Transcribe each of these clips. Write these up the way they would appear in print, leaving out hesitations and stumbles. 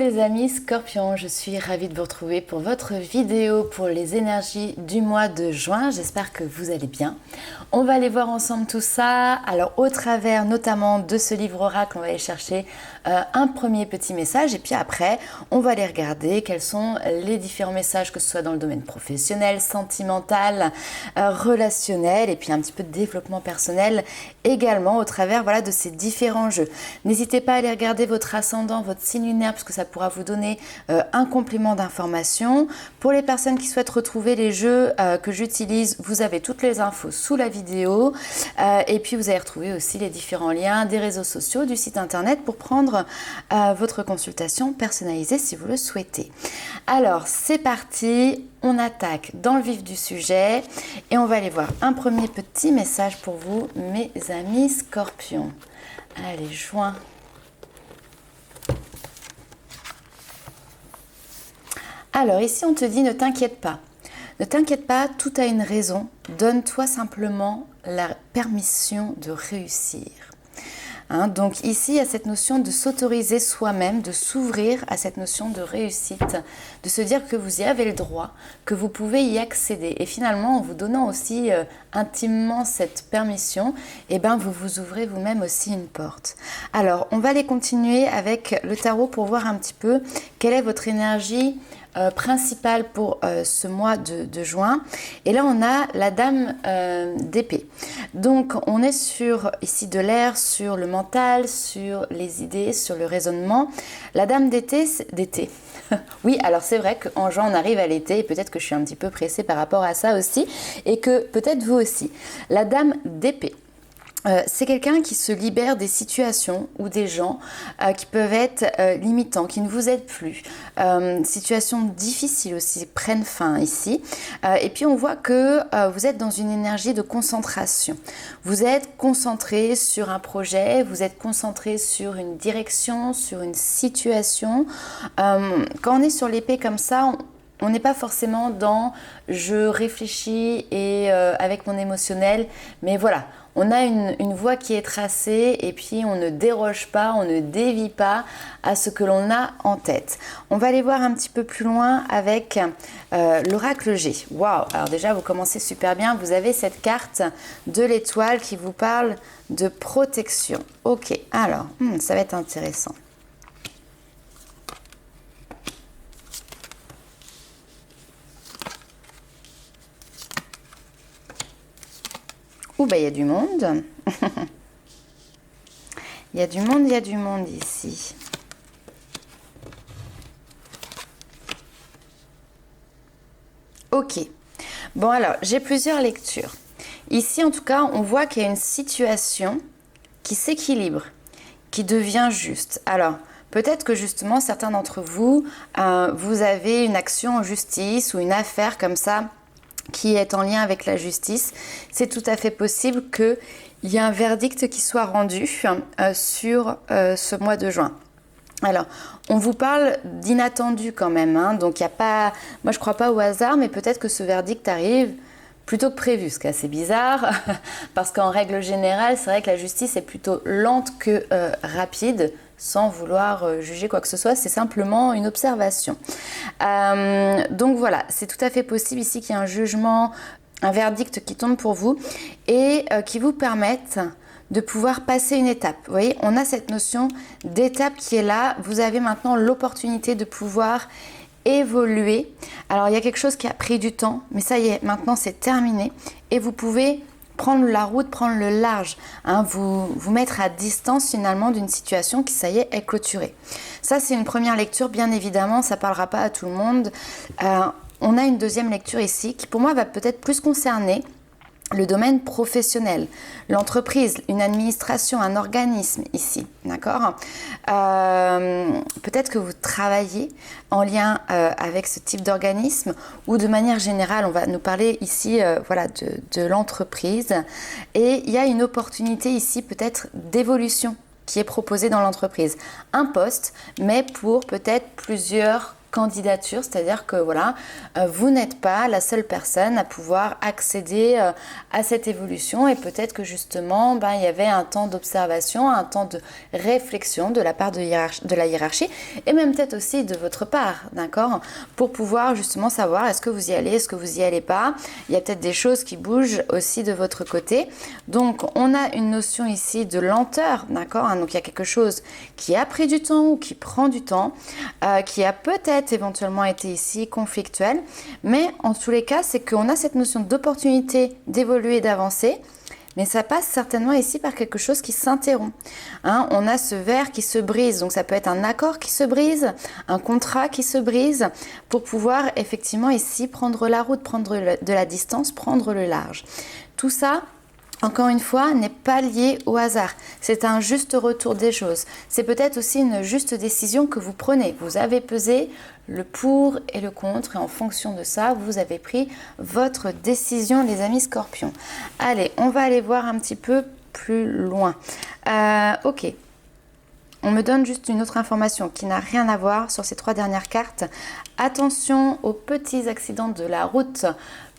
les amis Scorpions, je suis ravie de vous retrouver pour votre vidéo pour les énergies du mois de juin. J'espère que vous allez bien. On va aller voir ensemble tout ça. Alors au travers notamment de ce livre oracle, on va aller chercher un premier petit message et puis après on va aller regarder quels sont les différents messages, que ce soit dans le domaine professionnel, sentimental, relationnel et puis un petit peu de développement personnel également au travers de ces différents jeux. N'hésitez pas à aller regarder votre ascendant, votre signe lunaire, parce que ça pourra vous donner un complément d'information. Pour les personnes qui souhaitent retrouver les jeux que j'utilise, vous avez toutes les infos sous la vidéo et puis vous allez retrouver aussi les différents liens des réseaux sociaux, du site internet pour prendre votre consultation personnalisée si vous le souhaitez. Alors c'est parti, on attaque dans le vif du sujet et on va aller voir un premier petit message pour vous, mes amis Scorpions. Allez, juin. Alors ici on te dit ne t'inquiète pas. Ne t'inquiète pas, tout a une raison. Donne-toi simplement la permission de réussir. Donc ici, il y a cette notion de s'autoriser soi-même, de s'ouvrir à cette notion de réussite, de se dire que vous y avez le droit, que vous pouvez y accéder. Et finalement, en vous donnant aussi intimement cette permission, vous vous ouvrez vous-même aussi une porte. Alors, on va aller continuer avec le tarot pour voir un petit peu quelle est votre énergie principale pour ce mois de juin. Et là on a la dame d'épée. Donc on est sur ici de l'air, sur le mental, sur les idées, sur le raisonnement. La dame d'été. Oui, alors c'est vrai qu'en juin on arrive à l'été et peut-être que je suis un petit peu pressée par rapport à ça aussi et que peut-être vous aussi. La dame d'épée. C'est quelqu'un qui se libère des situations ou des gens qui peuvent être limitants, qui ne vous aident plus. Situations difficiles aussi prennent fin ici. Et puis on voit que vous êtes dans une énergie de concentration. Vous êtes concentré sur un projet, vous êtes concentré sur une direction, sur une situation. Quand on est sur l'épée comme ça, on n'est pas forcément dans je réfléchis et avec mon émotionnel, mais voilà. On a une voie qui est tracée et puis on ne déroge pas, on ne dévie pas à ce que l'on a en tête. On va aller voir un petit peu plus loin avec l'oracle G. Waouh! Alors déjà, vous commencez super bien. Vous avez cette carte de l'étoile qui vous parle de protection. Ok, alors, ça va être intéressant. Il y a du monde. Il y a du monde ici. Ok. Bon alors, j'ai plusieurs lectures. Ici, en tout cas, on voit qu'il y a une situation qui s'équilibre, qui devient juste. Alors, peut-être que justement, certains d'entre vous, vous avez une action en justice ou une affaire comme ça, qui est en lien avec la justice. C'est tout à fait possible qu'il y ait un verdict qui soit rendu sur ce mois de juin. Alors, on vous parle d'inattendu quand même, donc il n'y a pas... Moi, je ne crois pas au hasard, mais peut-être que ce verdict arrive plutôt que prévu, ce qui est assez bizarre, parce qu'en règle générale, c'est vrai que la justice est plutôt lente que rapide, sans vouloir juger quoi que ce soit, c'est simplement une observation. Donc voilà, c'est tout à fait possible ici qu'il y ait un jugement, un verdict qui tombe pour vous et qui vous permette de pouvoir passer une étape. Vous voyez, on a cette notion d'étape qui est là. Vous avez maintenant l'opportunité de pouvoir évoluer. Alors il y a quelque chose qui a pris du temps, mais ça y est, maintenant c'est terminé et vous pouvez prendre la route, prendre le large, vous mettre à distance finalement d'une situation qui, ça y est clôturée. Ça, c'est une première lecture, bien évidemment, ça ne parlera pas à tout le monde. On a une deuxième lecture ici qui, pour moi, va peut-être plus concerner le domaine professionnel, l'entreprise, une administration, un organisme ici, d'accord ? Peut-être que vous travaillez en lien avec ce type d'organisme ou de manière générale, on va nous parler ici de l'entreprise et il y a une opportunité ici peut-être d'évolution qui est proposée dans l'entreprise. Un poste, mais pour peut-être plusieurs candidature, c'est-à-dire que voilà, vous n'êtes pas la seule personne à pouvoir accéder à cette évolution et peut-être que justement il y avait un temps d'observation, un temps de réflexion de la part de la hiérarchie et même peut-être aussi de votre part, d'accord, pour pouvoir justement savoir est-ce que vous y allez, est-ce que vous y allez pas. Il y a peut-être des choses qui bougent aussi de votre côté. Donc on a une notion ici de lenteur, d'accord, hein, donc il y a quelque chose qui a pris du temps ou qui prend du temps, qui a peut-être éventuellement été ici conflictuel, mais en tous les cas c'est qu'on a cette notion d'opportunité d'évoluer, d'avancer, mais ça passe certainement ici par quelque chose qui s'interrompt. Hein, on a ce verre qui se brise, donc ça peut être un accord qui se brise, un contrat qui se brise, pour pouvoir effectivement ici prendre la route, prendre de la distance, prendre le large. Tout ça, encore une fois, n'est pas lié au hasard. C'est un juste retour des choses. C'est peut-être aussi une juste décision que vous prenez. Vous avez pesé le pour et le contre et en fonction de ça, vous avez pris votre décision, les amis Scorpions. Allez, on va aller voir un petit peu plus loin. Ok. On me donne juste une autre information qui n'a rien à voir sur ces 3 dernières cartes. Attention aux petits accidents de la route.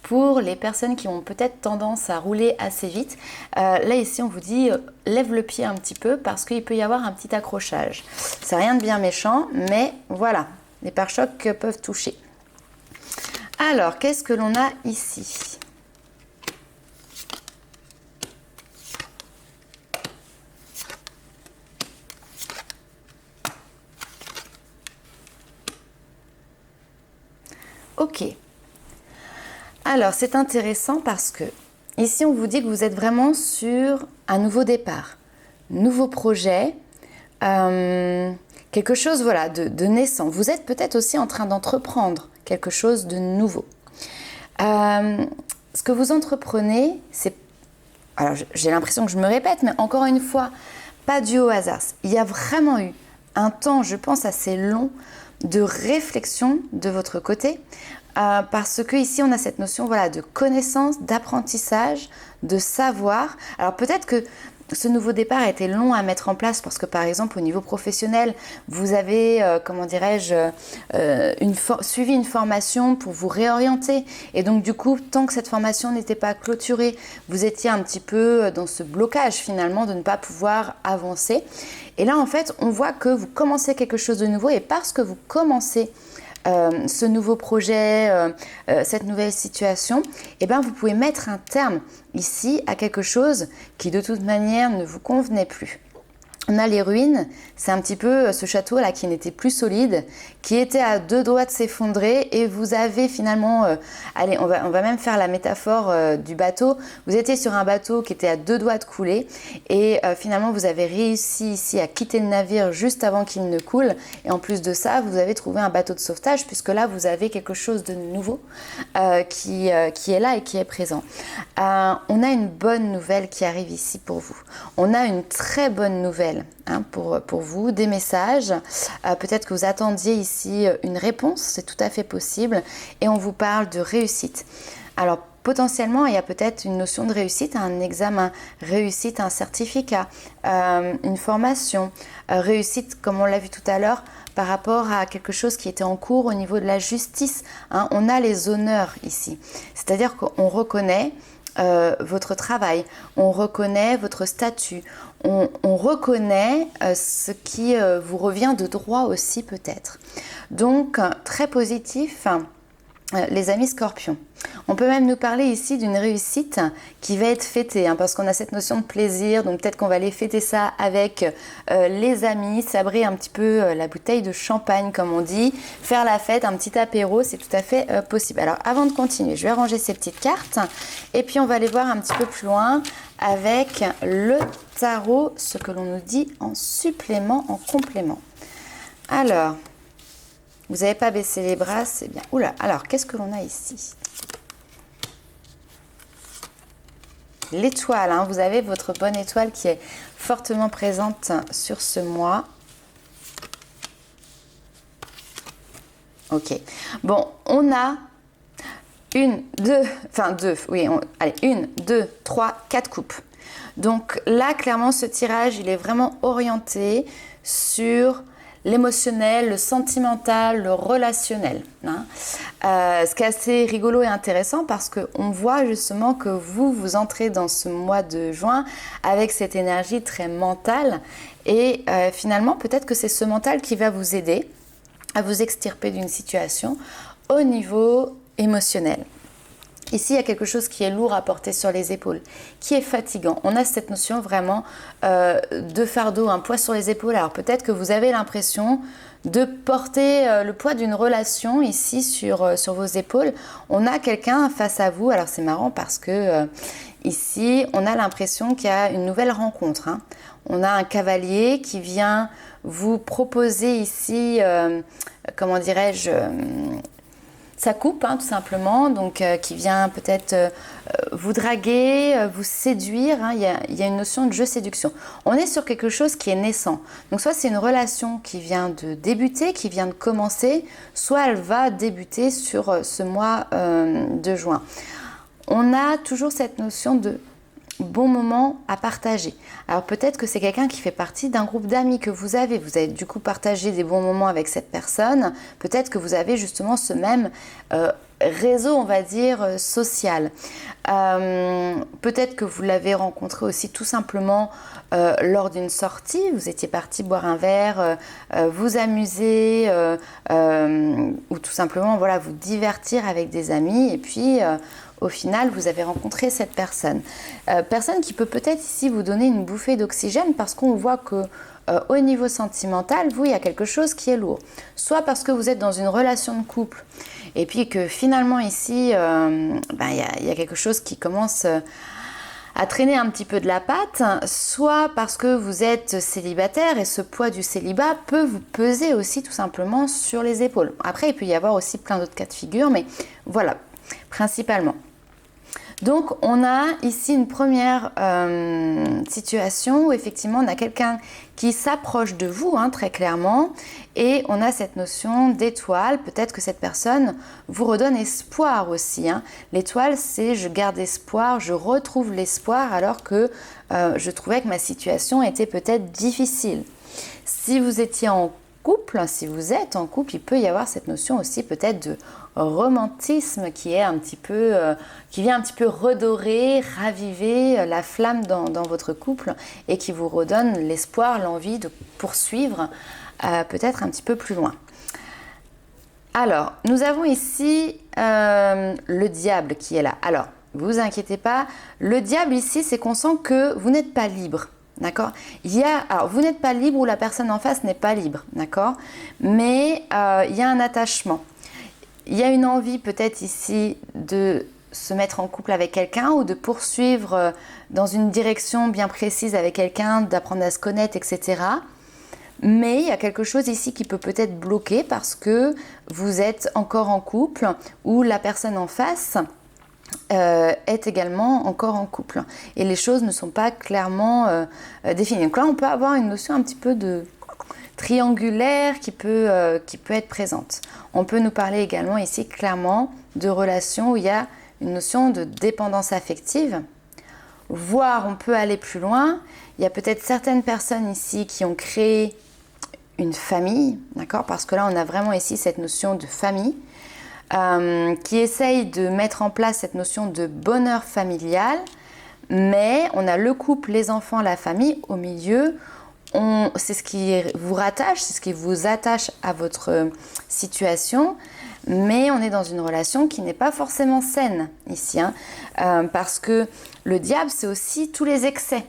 Pour les personnes qui ont peut-être tendance à rouler assez vite, là ici on vous dit lève le pied un petit peu parce qu'il peut y avoir un petit accrochage. C'est rien de bien méchant, mais voilà, les pare-chocs peuvent toucher. Alors, qu'est-ce que l'on a ici ? Ok. Alors, c'est intéressant parce que ici, on vous dit que vous êtes vraiment sur un nouveau départ, nouveau projet, quelque chose voilà, de naissant. Vous êtes peut-être aussi en train d'entreprendre quelque chose de nouveau. Ce que vous entreprenez, c'est... Alors, j'ai l'impression que je me répète, mais encore une fois, pas dû au hasard. Il y a vraiment eu un temps, je pense, assez long de réflexion de votre côté. Parce que ici on a cette notion voilà, de connaissance, d'apprentissage, de savoir. Alors peut-être que ce nouveau départ a été long à mettre en place parce que par exemple au niveau professionnel, vous avez, suivi une formation pour vous réorienter et donc du coup, tant que cette formation n'était pas clôturée, vous étiez un petit peu dans ce blocage finalement de ne pas pouvoir avancer. Et là en fait, on voit que vous commencez quelque chose de nouveau et parce que vous commencez ce nouveau projet, cette nouvelle situation, eh ben, vous pouvez mettre un terme ici à quelque chose qui de toute manière ne vous convenait plus. On a les ruines, c'est un petit peu ce château-là qui n'était plus solide, qui était à 2 doigts de s'effondrer et vous avez finalement, allez, on va même faire la métaphore du bateau, vous étiez sur un bateau qui était à 2 doigts de couler et finalement vous avez réussi ici à quitter le navire juste avant qu'il ne coule et en plus de ça, vous avez trouvé un bateau de sauvetage puisque là vous avez quelque chose de nouveau qui est là et qui est présent. On a une bonne nouvelle qui arrive ici pour vous. On a une très bonne nouvelle. Pour vous, des messages. Peut-être que vous attendiez ici une réponse, c'est tout à fait possible. Et on vous parle de réussite. Alors, potentiellement, il y a peut-être une notion de réussite, un examen, réussite, un certificat, une formation, réussite, comme on l'a vu tout à l'heure, par rapport à quelque chose qui était en cours au niveau de la justice. On a les honneurs ici. C'est-à-dire qu'on reconnaît votre travail, on reconnaît votre statut, on reconnaît ce qui vous revient de droit aussi peut-être. Donc très positif, les amis Scorpions. On peut même nous parler ici d'une réussite qui va être fêtée, parce qu'on a cette notion de plaisir, donc peut-être qu'on va aller fêter ça avec les amis, sabrer un petit peu la bouteille de champagne comme on dit, faire la fête, un petit apéro, c'est tout à fait possible. Alors avant de continuer, je vais ranger ces petites cartes et puis on va aller voir un petit peu plus loin avec le tarot, ce que l'on nous dit en supplément, en complément. Alors, vous n'avez pas baissé les bras, c'est bien. Oula, alors qu'est-ce que l'on a ici ? L'étoile, vous avez votre bonne étoile qui est fortement présente sur ce mois. Ok. Bon, on a 1, 2, 3, 4 coupes. Donc là, clairement, ce tirage, il est vraiment orienté sur l'émotionnel, le sentimental, le relationnel. Hein. Ce qui est assez rigolo et intéressant parce qu'on voit justement que vous entrez dans ce mois de juin avec cette énergie très mentale et finalement peut-être que c'est ce mental qui va vous aider à vous extirper d'une situation au niveau émotionnel. Ici, il y a quelque chose qui est lourd à porter sur les épaules, qui est fatigant. On a cette notion vraiment de fardeau, un poids sur les épaules. Alors peut-être que vous avez l'impression de porter le poids d'une relation ici sur vos épaules. On a quelqu'un face à vous. Alors c'est marrant parce que ici, on a l'impression qu'il y a une nouvelle rencontre. Hein. On a un cavalier qui vient vous proposer ici, comment dirais-je, sa coupe, hein, tout simplement, donc qui vient peut-être vous draguer, vous séduire. Hein, il y a une notion de jeu-séduction. On est sur quelque chose qui est naissant. Donc soit c'est une relation qui vient de débuter, qui vient de commencer, soit elle va débuter sur ce mois de juin. On a toujours cette notion de bon moment à partager. Alors peut-être que c'est quelqu'un qui fait partie d'un groupe d'amis que vous avez. Vous avez du coup partagé des bons moments avec cette personne. Peut-être que vous avez justement ce même réseau, on va dire, social. Peut-être que vous l'avez rencontré aussi tout simplement lors d'une sortie. Vous étiez parti boire un verre, vous amuser ou tout simplement voilà, vous divertir avec des amis et puis au final, vous avez rencontré cette personne. Personne qui peut peut-être ici vous donner une bouffée d'oxygène parce qu'on voit que au niveau sentimental, il y a quelque chose qui est lourd. Soit parce que vous êtes dans une relation de couple et puis que finalement ici, il y a quelque chose qui commence à traîner un petit peu de la patte, soit parce que vous êtes célibataire et ce poids du célibat peut vous peser aussi tout simplement sur les épaules. Après, il peut y avoir aussi plein d'autres cas de figure, mais voilà, principalement. Donc, on a ici une première situation où effectivement, on a quelqu'un qui s'approche de vous, hein, très clairement, et on a cette notion d'étoile. Peut-être que cette personne vous redonne espoir aussi. Hein. L'étoile, c'est je garde espoir, je retrouve l'espoir alors que je trouvais que ma situation était peut-être difficile. Si vous étiez en couple, si vous êtes en couple, il peut y avoir cette notion aussi peut-être de romantisme qui est un petit peu, qui vient un petit peu redorer, raviver la flamme dans votre couple et qui vous redonne l'espoir, l'envie de poursuivre peut-être un petit peu plus loin. Alors, nous avons ici le diable qui est là. Alors, vous inquiétez pas, le diable ici, c'est qu'on sent que vous n'êtes pas libre. D'accord ? Alors, vous n'êtes pas libre ou la personne en face n'est pas libre, d'accord ? Mais il y a un attachement. Il y a une envie peut-être ici de se mettre en couple avec quelqu'un ou de poursuivre dans une direction bien précise avec quelqu'un, d'apprendre à se connaître, etc. Mais il y a quelque chose ici qui peut peut-être bloquer parce que vous êtes encore en couple ou la personne en face est également encore en couple et les choses ne sont pas clairement définies. Donc là, on peut avoir une notion un petit peu de triangulaire qui peut être présente. On peut nous parler également ici clairement de relations où il y a une notion de dépendance affective, voire on peut aller plus loin. Il y a peut-être certaines personnes ici qui ont créé une famille, d'accord ? Parce que là, on a vraiment ici cette notion de famille. Qui essaye de mettre en place cette notion de bonheur familial, mais on a le couple, les enfants, la famille au milieu. C'est ce qui vous rattache, c'est ce qui vous attache à votre situation, mais on est dans une relation qui n'est pas forcément saine ici, hein, parce que le diable, c'est aussi tous les excès.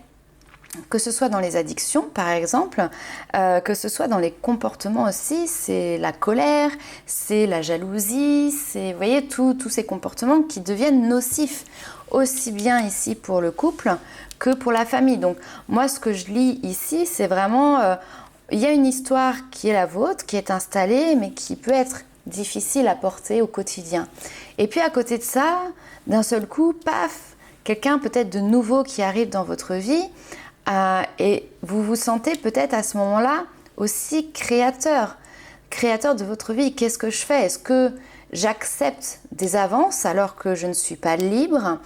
Que ce soit dans les addictions, par exemple, que ce soit dans les comportements aussi, c'est la colère, c'est la jalousie, c'est, vous voyez, tous ces comportements qui deviennent nocifs, aussi bien ici pour le couple que pour la famille. Donc, moi, ce que je lis ici, c'est vraiment, il y a une histoire qui est la vôtre, qui est installée, mais qui peut être difficile à porter au quotidien. Et puis, à côté de ça, d'un seul coup, paf, quelqu'un peut-être de nouveau qui arrive dans votre vie, et vous vous sentez peut-être à ce moment-là aussi créateur de votre vie. Qu'est-ce que je fais ? Est-ce que j'accepte des avances alors que je ne suis pas libre ?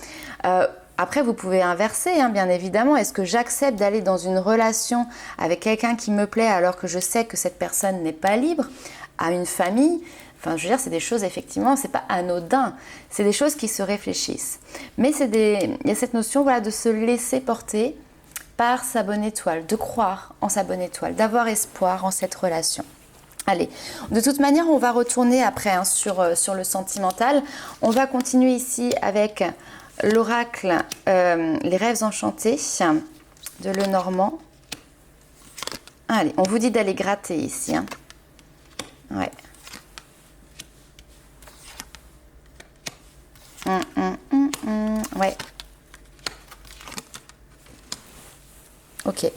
après, vous pouvez inverser, hein, bien évidemment. Est-ce que j'accepte d'aller dans une relation avec quelqu'un qui me plaît alors que je sais que cette personne n'est pas libre, à une famille? Enfin, je veux dire, c'est des choses, effectivement, c'est pas anodin. C'est des choses qui se réfléchissent. Mais il y a cette notion, voilà, de se laisser porter par sa bonne étoile, de croire en sa bonne étoile, d'avoir espoir en cette relation. Allez, de toute manière, on va retourner après hein, sur le sentimental. On va continuer ici avec l'oracle Les rêves enchantés de Lenormand. Allez, on vous dit d'aller gratter ici. Hein. Ouais. Ouais. Ok.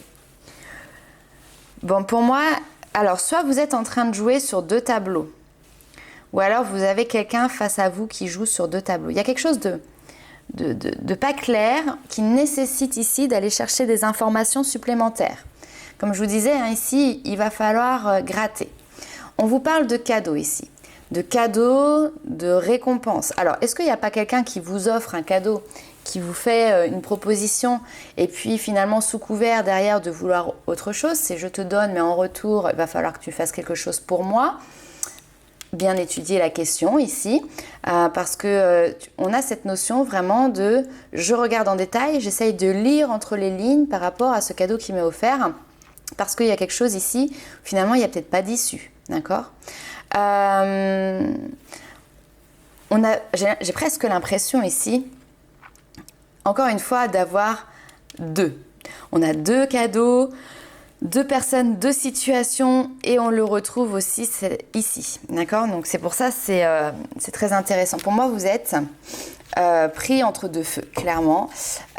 Bon, pour moi, alors soit vous êtes en train de jouer sur 2 tableaux, ou alors vous avez quelqu'un face à vous qui joue sur 2 tableaux. Il y a quelque chose de pas clair qui nécessite ici d'aller chercher des informations supplémentaires. Comme je vous disais, hein, ici, il va falloir gratter. On vous parle de cadeaux ici. De cadeaux, de récompenses. Alors, est-ce qu'il n'y a pas quelqu'un qui vous offre un cadeau, qui vous fait une proposition, et puis finalement, sous couvert derrière de vouloir autre chose, c'est je te donne, mais en retour, il va falloir que tu fasses quelque chose pour moi. Bien étudier la question ici, parce que on a cette notion vraiment de je regarde en détail, j'essaye de lire entre les lignes par rapport à ce cadeau qui m'est offert, parce qu'il y a quelque chose ici, finalement, il n'y a peut-être pas d'issue, d'accord ? J'ai presque l'impression ici, encore une fois, d'avoir 2. On a 2 cadeaux, 2 personnes, 2 situations, et on le retrouve aussi ici, d'accord? Donc c'est pour ça, c'est très intéressant. Pour moi, vous êtes pris entre 2 feux, clairement,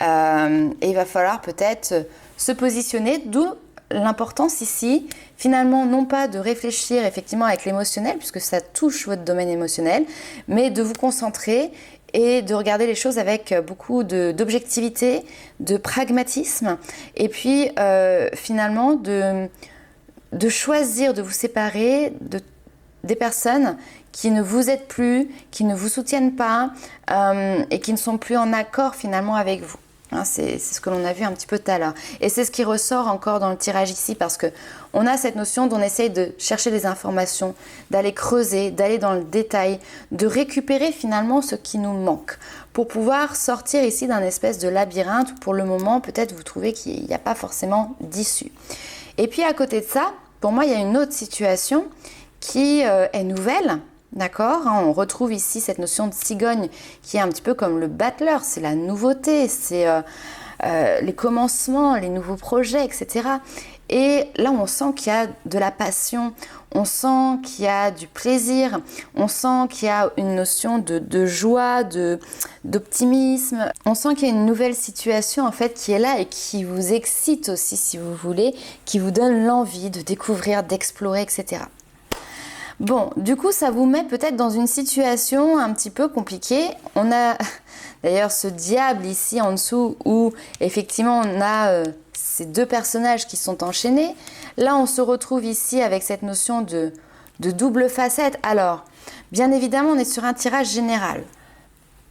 et il va falloir peut-être se positionner, d'où l'importance ici, finalement, non pas de réfléchir effectivement avec l'émotionnel, puisque ça touche votre domaine émotionnel, mais de vous concentrer et de regarder les choses avec beaucoup d'objectivité, de pragmatisme, et puis finalement de choisir de vous séparer des personnes qui ne vous aident plus, qui ne vous soutiennent pas et qui ne sont plus en accord finalement avec vous. Hein, c'est ce que l'on a vu un petit peu tout à l'heure. Et c'est ce qui ressort encore dans le tirage ici, parce qu'on a cette notion d'on essaye de chercher des informations, d'aller creuser, d'aller dans le détail, de récupérer finalement ce qui nous manque, pour pouvoir sortir ici d'un espèce de labyrinthe où pour le moment, peut-être vous trouvez qu'il n'y a pas forcément d'issue. Et puis à côté de ça, pour moi, il y a une autre situation qui est nouvelle. D'accord, hein, on retrouve ici cette notion de cigogne qui est un petit peu comme le battleur, c'est la nouveauté, c'est les commencements, les nouveaux projets, etc. Et là, on sent qu'il y a de la passion, on sent qu'il y a du plaisir, on sent qu'il y a une notion de joie, d'optimisme. On sent qu'il y a une nouvelle situation en fait qui est là et qui vous excite aussi, si vous voulez, qui vous donne l'envie de découvrir, d'explorer, etc. Bon, du coup, ça vous met peut-être dans une situation un petit peu compliquée. On a d'ailleurs ce diable ici en dessous où effectivement on a ces 2 personnages qui sont enchaînés. Là, on se retrouve ici avec cette notion de double facette. Alors, bien évidemment, on est sur un tirage général.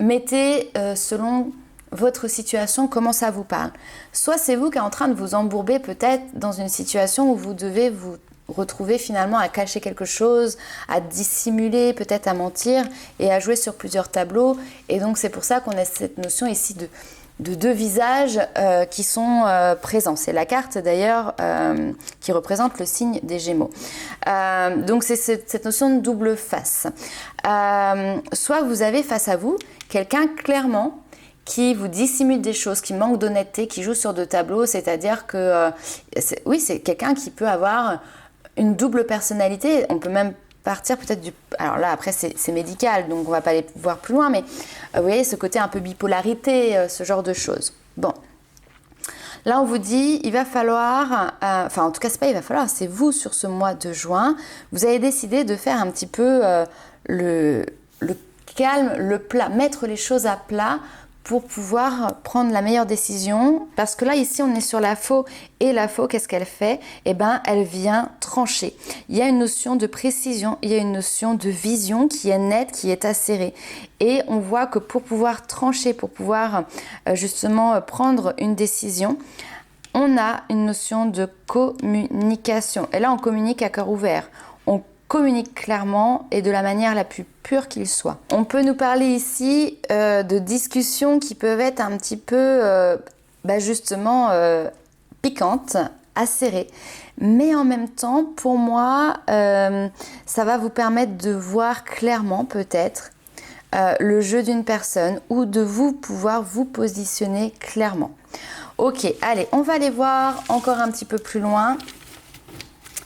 Mettez selon votre situation, comment ça vous parle. Soit c'est vous qui êtes en train de vous embourber peut-être dans une situation où vous devez vous retrouver finalement à cacher quelque chose, à dissimuler, peut-être à mentir et à jouer sur plusieurs tableaux. Et donc c'est pour ça qu'on a cette notion ici de 2 visages qui sont présents. C'est la carte d'ailleurs qui représente le signe des Gémeaux. Donc c'est cette notion de double face. Soit vous avez face à vous quelqu'un clairement qui vous dissimule des choses, qui manque d'honnêteté, qui joue sur 2 tableaux, c'est-à-dire que c'est quelqu'un qui peut avoir une double personnalité. On peut même partir peut-être du... Alors là, après, c'est médical, donc on ne va pas aller voir plus loin, mais vous voyez, ce côté un peu bipolarité, ce genre de choses. Bon. Là, on vous dit, il va falloir... Enfin, en tout cas, c'est pas il va falloir, c'est vous, sur ce mois de juin, vous avez décidé de faire un petit peu le calme, le plat, mettre les choses à plat pour pouvoir prendre la meilleure décision. Parce que là, ici, on est sur la faux. Et la faux, qu'est-ce qu'elle fait? Eh bien, elle vient trancher. Il y a une notion de précision, il y a une notion de vision qui est nette, qui est acérée. Et on voit que pour pouvoir trancher, pour pouvoir justement prendre une décision, on a une notion de communication. Et là, on communique à cœur ouvert. On communique clairement et de la manière la plus pure qu'il soit. On peut nous parler ici de discussions qui peuvent être un petit peu justement piquantes, acérées. Mais en même temps, pour moi, ça va vous permettre de voir clairement peut-être le jeu d'une personne ou de vous pouvoir vous positionner clairement. Ok, allez, on va aller voir encore un petit peu plus loin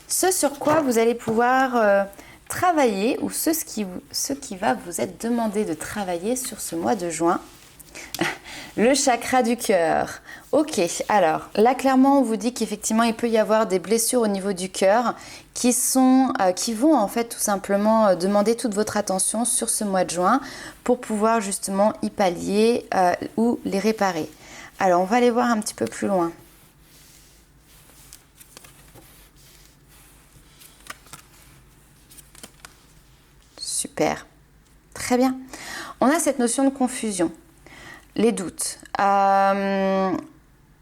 ce sur quoi vous allez pouvoir travailler ou ce qui va vous être demandé de travailler sur ce mois de juin. Le chakra du cœur. Ok, alors là clairement on vous dit qu'effectivement il peut y avoir des blessures au niveau du cœur qui vont en fait tout simplement demander toute votre attention sur ce mois de juin pour pouvoir justement y pallier ou les réparer. Alors on va aller voir un petit peu plus loin. Super, très bien. On a cette notion de confusion, les doutes,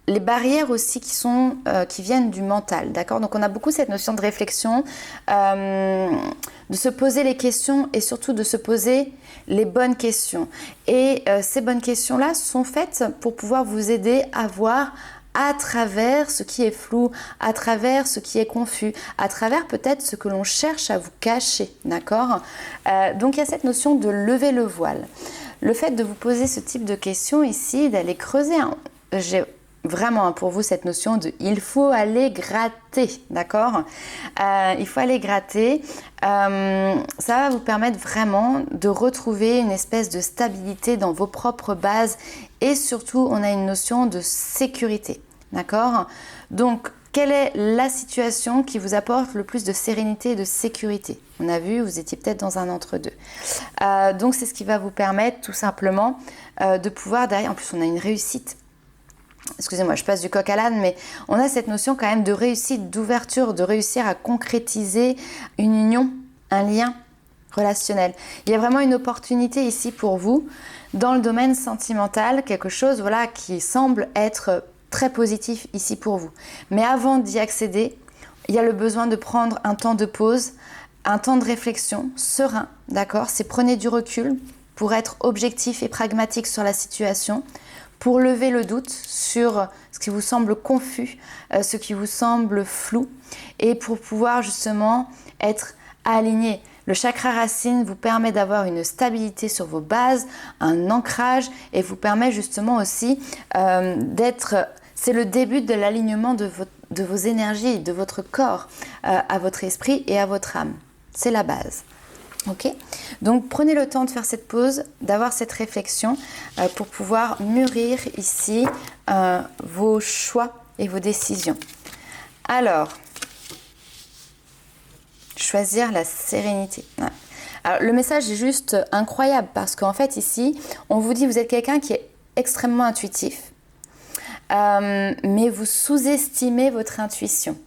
les barrières aussi qui viennent du mental, d'accord? Donc on a beaucoup cette notion de réflexion, de se poser les questions et surtout de se poser les bonnes questions. Et ces bonnes questions-là sont faites pour pouvoir vous aider à voir à travers ce qui est flou, à travers ce qui est confus, à travers peut-être ce que l'on cherche à vous cacher, d'accord? Donc il y a cette notion de lever le voile. Le fait de vous poser ce type de questions ici, d'aller creuser, j'ai vraiment pour vous cette notion de il faut aller gratter, d'accord? Il faut aller gratter, ça va vous permettre vraiment de retrouver une espèce de stabilité dans vos propres bases et surtout on a une notion de sécurité, d'accord? Donc quelle est la situation qui vous apporte le plus de sérénité et de sécurité? On a vu, vous étiez peut-être dans un entre-deux. Donc c'est ce qui va vous permettre tout simplement de pouvoir derrière, en plus on a une réussite. Excusez-moi, je passe du coq à l'âne, mais on a cette notion quand même de réussite, d'ouverture, de réussir à concrétiser une union, un lien relationnel. Il y a vraiment une opportunité ici pour vous dans le domaine sentimental, quelque chose voilà, qui semble être très positif ici pour vous. Mais avant d'y accéder, il y a le besoin de prendre un temps de pause, un temps de réflexion serein, d'accord? C'est prenez du recul pour être objectif et pragmatique sur la situation, pour lever le doute sur ce qui vous semble confus, ce qui vous semble flou, et pour pouvoir justement être aligné. Le chakra racine vous permet d'avoir une stabilité sur vos bases, un ancrage, et vous permet justement aussi d'être... C'est le début de l'alignement de vos énergies, de votre corps, à votre esprit et à votre âme. C'est la base. Ok, donc prenez le temps de faire cette pause, d'avoir cette réflexion pour pouvoir mûrir ici vos choix et vos décisions. Alors, choisir la sérénité. Ouais. Alors, le message est juste incroyable parce qu'en fait ici, on vous dit vous êtes quelqu'un qui est extrêmement intuitif, mais vous sous-estimez votre intuition.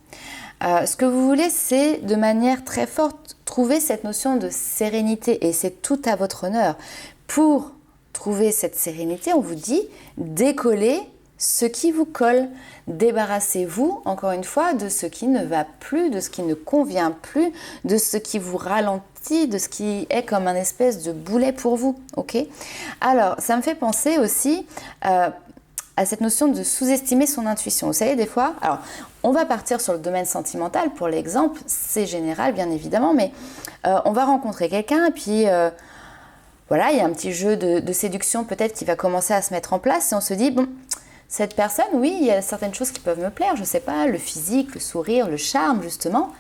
Ce que vous voulez, c'est de manière très forte trouver cette notion de sérénité et c'est tout à votre honneur. Pour trouver cette sérénité, on vous dit décollez ce qui vous colle. Débarrassez-vous, encore une fois, de ce qui ne va plus, de ce qui ne convient plus, de ce qui vous ralentit, de ce qui est comme un espèce de boulet pour vous. Ok ? Alors, ça me fait penser aussi à cette notion de sous-estimer son intuition. Vous savez, des fois, alors on va partir sur le domaine sentimental pour l'exemple, c'est général bien évidemment, mais on va rencontrer quelqu'un et puis voilà, il y a un petit jeu de séduction peut-être qui va commencer à se mettre en place et on se dit, bon, cette personne, oui, il y a certaines choses qui peuvent me plaire, je sais pas, le physique, le sourire, le charme justement,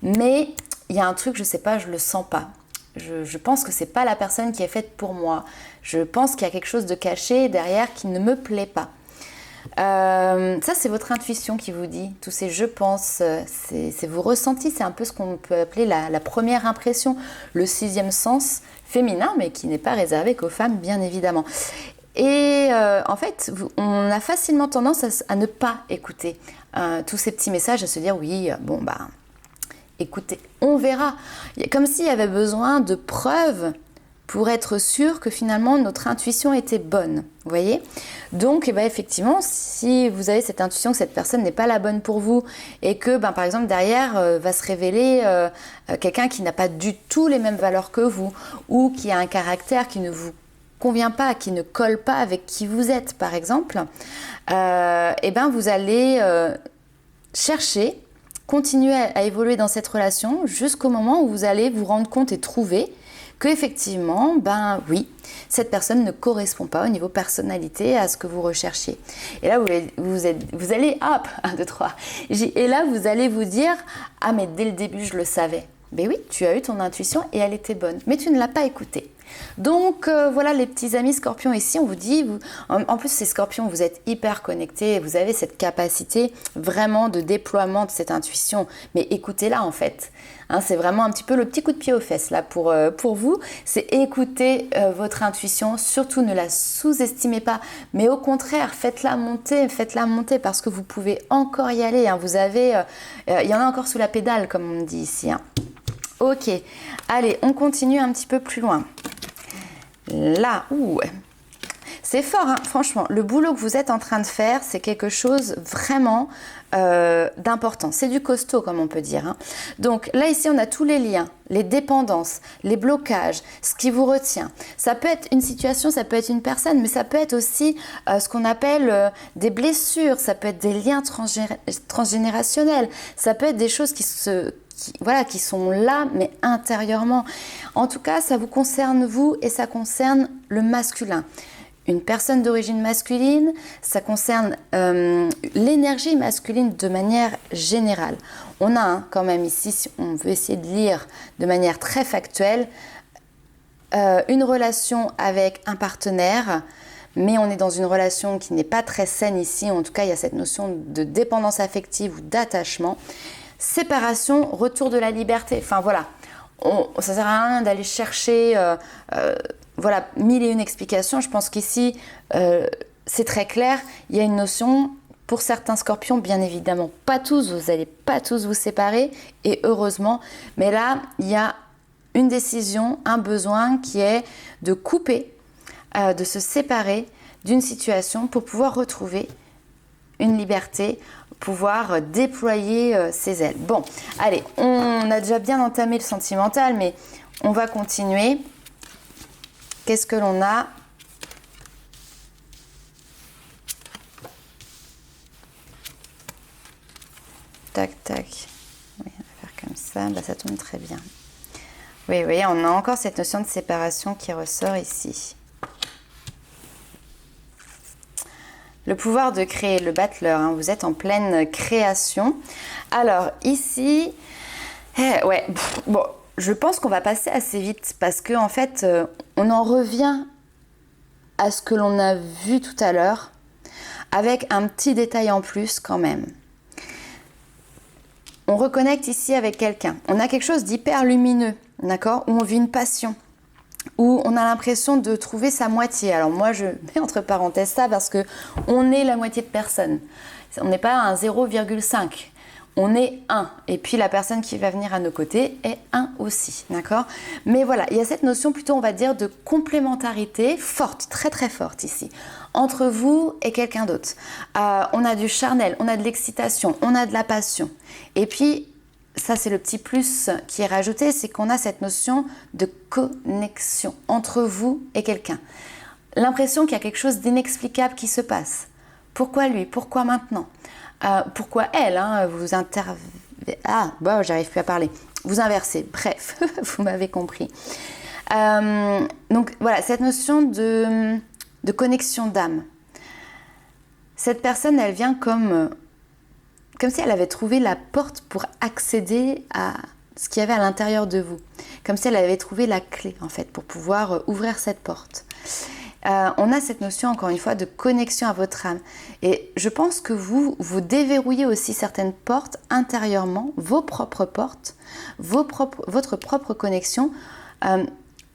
mais il y a un truc, je sais pas, je le sens pas. Je pense que c'est pas la personne qui est faite pour moi. Je pense qu'il y a quelque chose de caché derrière qui ne me plaît pas. Ça, c'est votre intuition qui vous dit. Tous ces je pense, c'est vos ressentis. C'est un peu ce qu'on peut appeler la première impression, le sixième sens féminin, mais qui n'est pas réservé qu'aux femmes, bien évidemment. Et en fait, on a facilement tendance à ne pas écouter tous ces petits messages, à se dire oui, bon bah, écoutez, on verra. Comme s'il y avait besoin de preuves pour être sûr que finalement notre intuition était bonne, vous voyez. Donc effectivement, si vous avez cette intuition que cette personne n'est pas la bonne pour vous et que par exemple derrière va se révéler quelqu'un qui n'a pas du tout les mêmes valeurs que vous ou qui a un caractère qui ne vous convient pas, qui ne colle pas avec qui vous êtes par exemple, vous allez chercher, continuer à évoluer dans cette relation jusqu'au moment où vous allez vous rendre compte et trouver que effectivement, oui, cette personne ne correspond pas au niveau personnalité à ce que vous recherchiez. Et là, vous allez, hop, 1, 2, 3. Et là, vous allez vous dire, ah mais dès le début, je le savais. Ben oui, tu as eu ton intuition et elle était bonne, mais tu ne l'as pas écoutée. Donc voilà les petits amis scorpions, ici on vous dit, en plus ces scorpions, vous êtes hyper connectés, vous avez cette capacité vraiment de déploiement de cette intuition, mais écoutez-la en fait. C'est vraiment un petit peu le petit coup de pied aux fesses là pour vous, c'est écouter votre intuition, surtout ne la sous-estimez pas, mais au contraire faites-la monter parce que vous pouvez encore y aller, vous avez, il y en a encore sous la pédale comme on dit ici. Ok, allez, on continue un petit peu plus loin. Là, c'est fort, franchement. Le boulot que vous êtes en train de faire, c'est quelque chose vraiment d'important. C'est du costaud, comme on peut dire. Donc là, ici, on a tous les liens, les dépendances, les blocages, ce qui vous retient. Ça peut être une situation, ça peut être une personne, mais ça peut être aussi ce qu'on appelle des blessures, ça peut être des liens transgénérationnels, ça peut être des choses qui sont là, mais intérieurement. En tout cas, ça vous concerne vous et ça concerne le masculin. Une personne d'origine masculine, ça concerne l'énergie masculine de manière générale. On a quand même ici, si on veut essayer de lire de manière très factuelle, une relation avec un partenaire, mais on est dans une relation qui n'est pas très saine ici. En tout cas, il y a cette notion de dépendance affective ou d'attachement. Séparation, retour de la liberté. Enfin voilà, ça ne sert à rien d'aller chercher mille et une explications. Je pense qu'ici, c'est très clair. Il y a une notion, pour certains scorpions, bien évidemment, pas tous, vous n'allez pas tous vous séparer, et heureusement. Mais là, il y a une décision, un besoin qui est de couper, de se séparer d'une situation pour pouvoir retrouver une liberté, pouvoir déployer ses ailes. Bon, allez, on a déjà bien entamé le sentimental, mais on va continuer. Qu'est-ce que l'on a ? Tac, tac. Oui, on va faire comme ça. Ça tourne très bien. Oui, on a encore cette notion de séparation qui ressort ici. Le pouvoir de créer, le battleur, vous êtes en pleine création. Alors ici, je pense qu'on va passer assez vite parce que en fait, on en revient à ce que l'on a vu tout à l'heure avec un petit détail en plus quand même. On reconnecte ici avec quelqu'un. On a quelque chose d'hyper lumineux, d'accord ? Où on vit une passion. Où on a l'impression de trouver sa moitié. Alors moi, je mets entre parenthèses ça parce qu'on est la moitié de personne. On n'est pas un 0,5. On est 1. Et puis la personne qui va venir à nos côtés est 1 aussi. D'accord ? Mais voilà, il y a cette notion plutôt, on va dire, de complémentarité forte, très très forte ici. Entre vous et quelqu'un d'autre. On a du charnel, on a de l'excitation, on a de la passion. Et puis, ça, c'est le petit plus qui est rajouté, c'est qu'on a cette notion de connexion entre vous et quelqu'un. L'impression qu'il y a quelque chose d'inexplicable qui se passe. Pourquoi lui ? Pourquoi maintenant ? Pourquoi elle ? J'arrive plus à parler. Vous inversez. Bref, vous m'avez compris. Donc voilà, cette notion de connexion d'âme. Cette personne, elle vient comme si elle avait trouvé la porte pour accéder à ce qu'il y avait à l'intérieur de vous. Comme si elle avait trouvé la clé, en fait, pour pouvoir ouvrir cette porte. On a cette notion, encore une fois, de connexion à votre âme. Et je pense que vous déverrouillez aussi certaines portes intérieurement, vos propres portes, votre propre connexion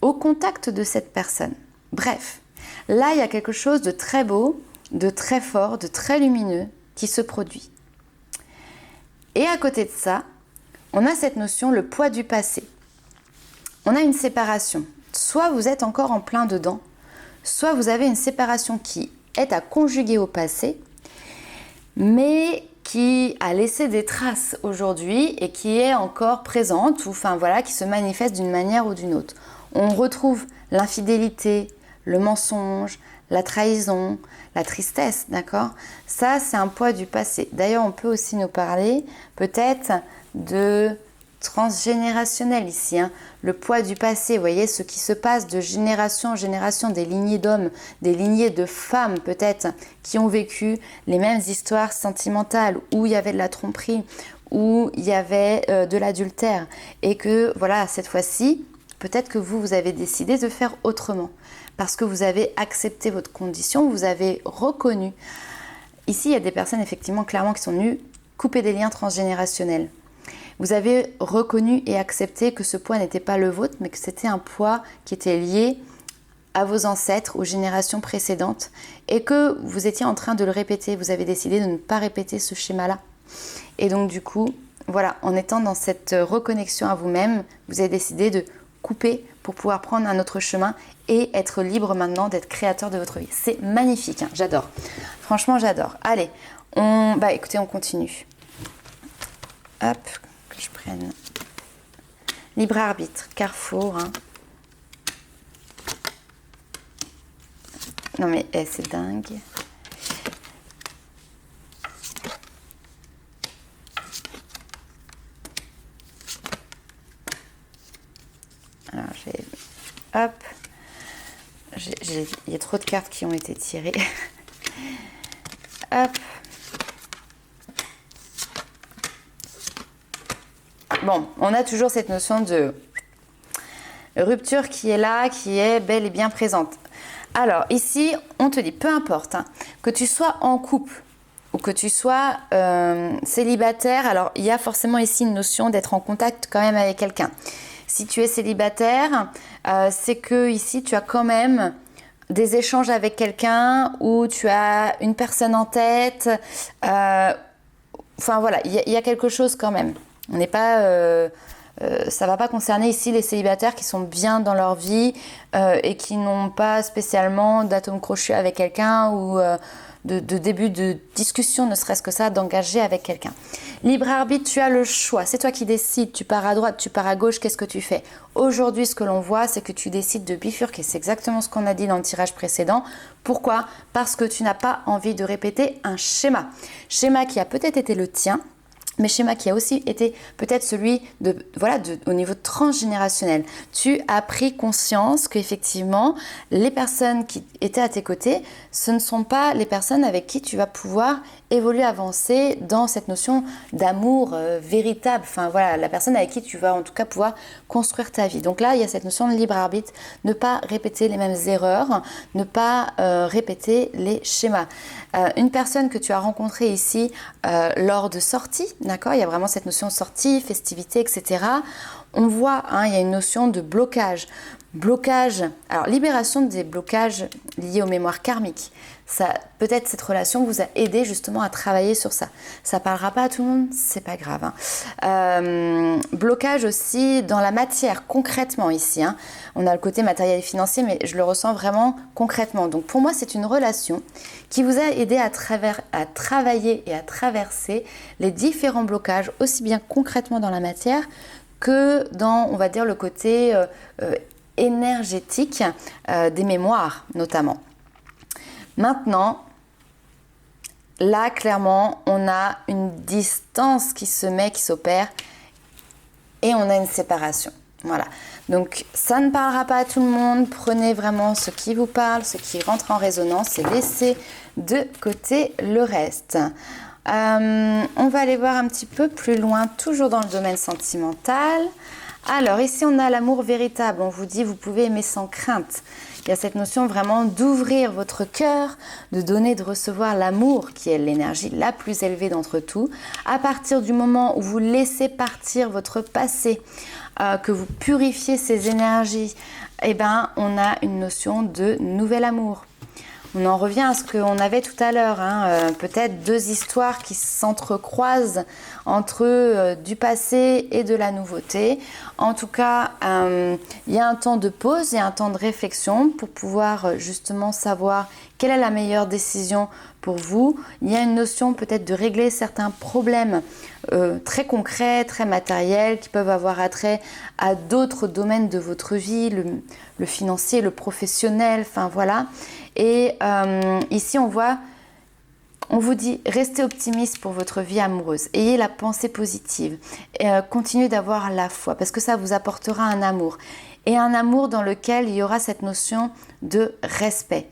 au contact de cette personne. Bref, Là, il y a quelque chose de très beau, de très fort, de très lumineux qui se produit. Et à côté de ça, on a cette notion, le poids du passé. On a une séparation. Soit vous êtes encore en plein dedans, soit vous avez une séparation qui est à conjuguer au passé, mais qui a laissé des traces aujourd'hui et qui est encore présente, ou enfin voilà, qui se manifeste d'une manière ou d'une autre. On retrouve l'infidélité, le mensonge, la trahison, la tristesse, d'accord? Ça, c'est un poids du passé. D'ailleurs, on peut aussi nous parler peut-être de transgénérationnel ici, hein. Le poids du passé, vous voyez, ce qui se passe de génération en génération, des lignées d'hommes, des lignées de femmes peut-être, qui ont vécu les mêmes histoires sentimentales, où il y avait de la tromperie, où il y avait de l'adultère, et que voilà, cette fois-ci, peut-être que vous avez décidé de faire autrement, parce que vous avez accepté votre condition, vous avez reconnu. Ici, il y a des personnes effectivement clairement qui sont venues couper des liens transgénérationnels. Vous avez reconnu et accepté que ce poids n'était pas le vôtre, mais que c'était un poids qui était lié à vos ancêtres, aux générations précédentes, et que vous étiez en train de le répéter. Vous avez décidé de ne pas répéter ce schéma-là. Et donc du coup, voilà, en étant dans cette reconnexion à vous-même, vous avez décidé de couper pour pouvoir prendre un autre chemin et être libre maintenant d'être créateur de votre vie. C'est magnifique, hein, j'adore. Franchement, j'adore. Allez, écoutez, on continue. Hop, que je prenne. Libre arbitre, carrefour. Hein. Non mais c'est dingue. Alors hop, il y a trop de cartes qui ont été tirées. Hop. Bon, on a toujours cette notion de rupture qui est là, qui est bel et bien présente. Alors ici, on te dit, peu importe, hein, que tu sois en couple ou que tu sois célibataire, alors il y a forcément ici une notion d'être en contact quand même avec quelqu'un. Si tu es célibataire, c'est que ici tu as quand même des échanges avec quelqu'un ou tu as une personne en tête. Enfin voilà, il y a quelque chose quand même. On n'est pas, ça ne va pas concerner ici les célibataires qui sont bien dans leur vie et qui n'ont pas spécialement d'atome crochet avec quelqu'un ou de début de discussion, ne serait-ce que ça, d'engager avec quelqu'un. Libre arbitre, tu as le choix. C'est toi qui décides. Tu pars à droite, tu pars à gauche, qu'est-ce que tu fais? Aujourd'hui, ce que l'on voit, c'est que tu décides de bifurquer. C'est exactement ce qu'on a dit dans le tirage précédent. Pourquoi? Parce que tu n'as pas envie de répéter un schéma. Schéma qui a peut-être été le tien, mais schéma qui a aussi été peut-être celui au niveau transgénérationnel. Tu as pris conscience qu'effectivement, les personnes qui étaient à tes côtés, ce ne sont pas les personnes avec qui tu vas pouvoir évoluer, avancer dans cette notion d'amour véritable. Enfin voilà, la personne avec qui tu vas en tout cas pouvoir construire ta vie. Donc là, il y a cette notion de libre arbitre, ne pas répéter les mêmes erreurs, ne pas répéter les schémas. Une personne que tu as rencontrée ici lors de sorties, d'accord, il y a vraiment cette notion de sortie, festivité, etc. On voit, hein, il y a une notion de blocage. Blocage, alors libération des blocages liés aux mémoires karmiques. Ça, peut-être cette relation vous a aidé justement à travailler sur ça. Ça parlera pas à tout le monde, c'est pas grave. Hein. Blocage aussi dans la matière, concrètement ici. Hein. On a le côté matériel et financier, mais je le ressens vraiment concrètement. Donc pour moi, c'est une relation qui vous a aidé à travailler et à traverser les différents blocages, aussi bien concrètement dans la matière que dans, on va dire, le côté énergétique des mémoires notamment. Maintenant, là, clairement, on a une distance qui s'opère et on a une séparation. Voilà. Donc, ça ne parlera pas à tout le monde. Prenez vraiment ce qui vous parle, ce qui rentre en résonance et laissez de côté le reste. On va aller voir un petit peu plus loin, toujours dans le domaine sentimental. Alors ici on a l'amour véritable, on vous dit vous pouvez aimer sans crainte. Il y a cette notion vraiment d'ouvrir votre cœur, de donner, de recevoir l'amour qui est l'énergie la plus élevée d'entre tous. À partir du moment où vous laissez partir votre passé, que vous purifiez ces énergies, eh ben, on a une notion de nouvel amour. On en revient à ce qu'on avait tout à l'heure, peut-être deux histoires qui s'entrecroisent entre du passé et de la nouveauté. En tout cas, il y a un temps de pause, il y a un temps de réflexion pour pouvoir justement savoir quelle est la meilleure décision pour vous. Il y a une notion peut-être de régler certains problèmes très concrets, très matériels, qui peuvent avoir attrait à d'autres domaines de votre vie, le financier, le professionnel, enfin voilà. Et ici, on vous dit, restez optimiste pour votre vie amoureuse. Ayez la pensée positive. Continuez d'avoir la foi parce que ça vous apportera un amour. Et un amour dans lequel il y aura cette notion de respect.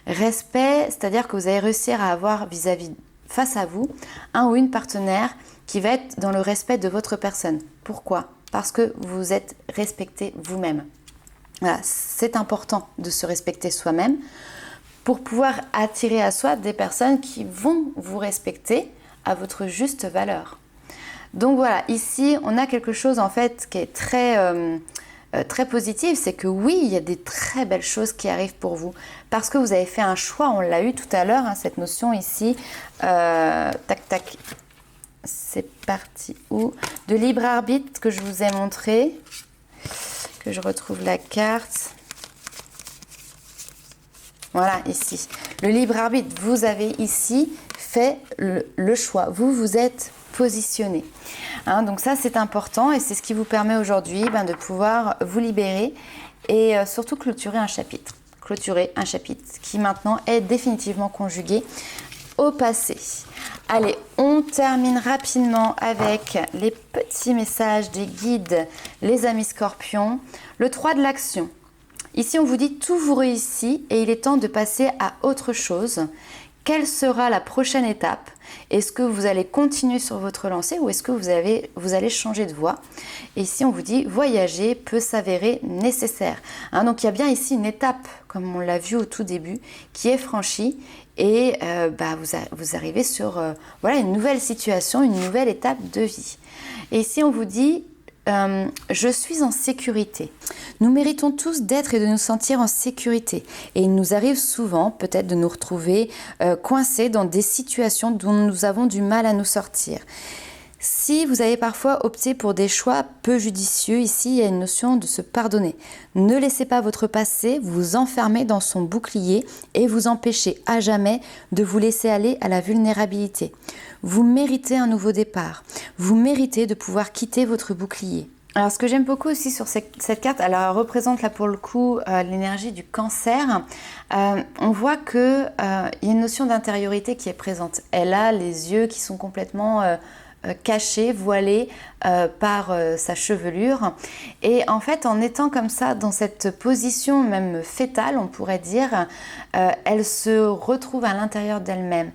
Respect, c'est-à-dire que vous allez réussir à avoir face à vous, un ou une partenaire qui va être dans le respect de votre personne. Pourquoi? Parce que vous êtes respecté vous-même. Voilà, c'est important de se respecter soi-même pour pouvoir attirer à soi des personnes qui vont vous respecter à votre juste valeur. Donc voilà, ici, on a quelque chose en fait qui est très positif, c'est que oui, il y a des très belles choses qui arrivent pour vous parce que vous avez fait un choix, on l'a eu tout à l'heure, cette notion ici, tac tac, c'est parti où? De libre arbitre que je vous ai montré, que je retrouve la carte. Voilà, ici. Le libre arbitre, vous avez ici fait le choix. Vous êtes positionné. Donc ça, c'est important et c'est ce qui vous permet aujourd'hui de pouvoir vous libérer et surtout clôturer un chapitre. Clôturer un chapitre qui maintenant est définitivement conjugué au passé. Allez, on termine rapidement avec les petits messages des guides, les amis scorpions. Le 3 de l'action. Ici, on vous dit tout vous réussit et il est temps de passer à autre chose. Quelle sera la prochaine étape? Est-ce que vous allez continuer sur votre lancée ou est-ce que vous allez changer de voie? Et ici, on vous dit voyager peut s'avérer nécessaire. Donc, il y a bien ici une étape, comme on l'a vu au tout début, qui est franchie et vous arrivez sur une nouvelle situation, une nouvelle étape de vie. Et ici, on vous dit je suis en sécurité. Nous méritons tous d'être et de nous sentir en sécurité. Et il nous arrive souvent peut-être de nous retrouver coincés dans des situations dont nous avons du mal à nous sortir. Si vous avez parfois opté pour des choix peu judicieux, ici il y a une notion de se pardonner. Ne laissez pas votre passé vous enfermer dans son bouclier et vous empêcher à jamais de vous laisser aller à la vulnérabilité. Vous méritez un nouveau départ. Vous méritez de pouvoir quitter votre bouclier. Alors ce que j'aime beaucoup aussi sur cette carte, alors elle représente là pour le coup l'énergie du cancer. On voit qu'il y a une notion d'intériorité qui est présente. Elle a les yeux qui sont complètement cachés, voilés par sa chevelure. Et en fait, en étant comme ça, dans cette position même fétale, on pourrait dire, elle se retrouve à l'intérieur d'elle-même.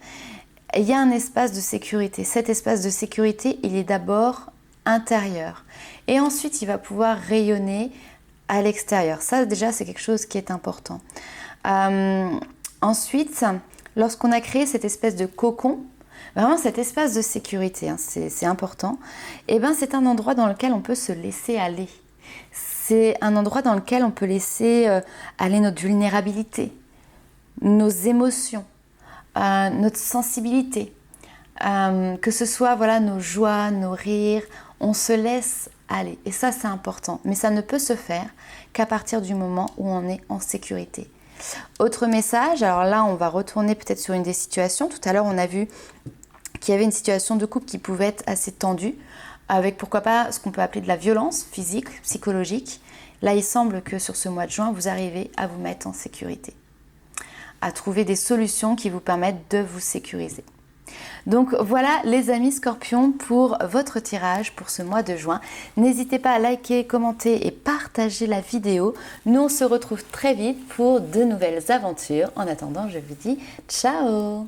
Il y a un espace de sécurité. Cet espace de sécurité, il est d'abord intérieur. Et ensuite, il va pouvoir rayonner à l'extérieur. Ça, déjà, c'est quelque chose qui est important. Ensuite, lorsqu'on a créé cette espèce de cocon, vraiment cet espace de sécurité, c'est important, et c'est un endroit dans lequel on peut se laisser aller. C'est un endroit dans lequel on peut laisser aller notre vulnérabilité, nos émotions, notre sensibilité, que ce soit nos joies, nos rires, on se laisse aller. Et ça, c'est important. Mais ça ne peut se faire qu'à partir du moment où on est en sécurité. Autre message, alors là, on va retourner peut-être sur une des situations. Tout à l'heure, on a vu qu'il y avait une situation de couple qui pouvait être assez tendue, avec pourquoi pas ce qu'on peut appeler de la violence physique, psychologique. Là, il semble que sur ce mois de juin, vous arrivez à vous mettre en sécurité, à trouver des solutions qui vous permettent de vous sécuriser. Donc voilà les amis scorpions pour votre tirage pour ce mois de juin. N'hésitez pas à liker, commenter et partager la vidéo. Nous on se retrouve très vite pour de nouvelles aventures. En attendant, je vous dis ciao!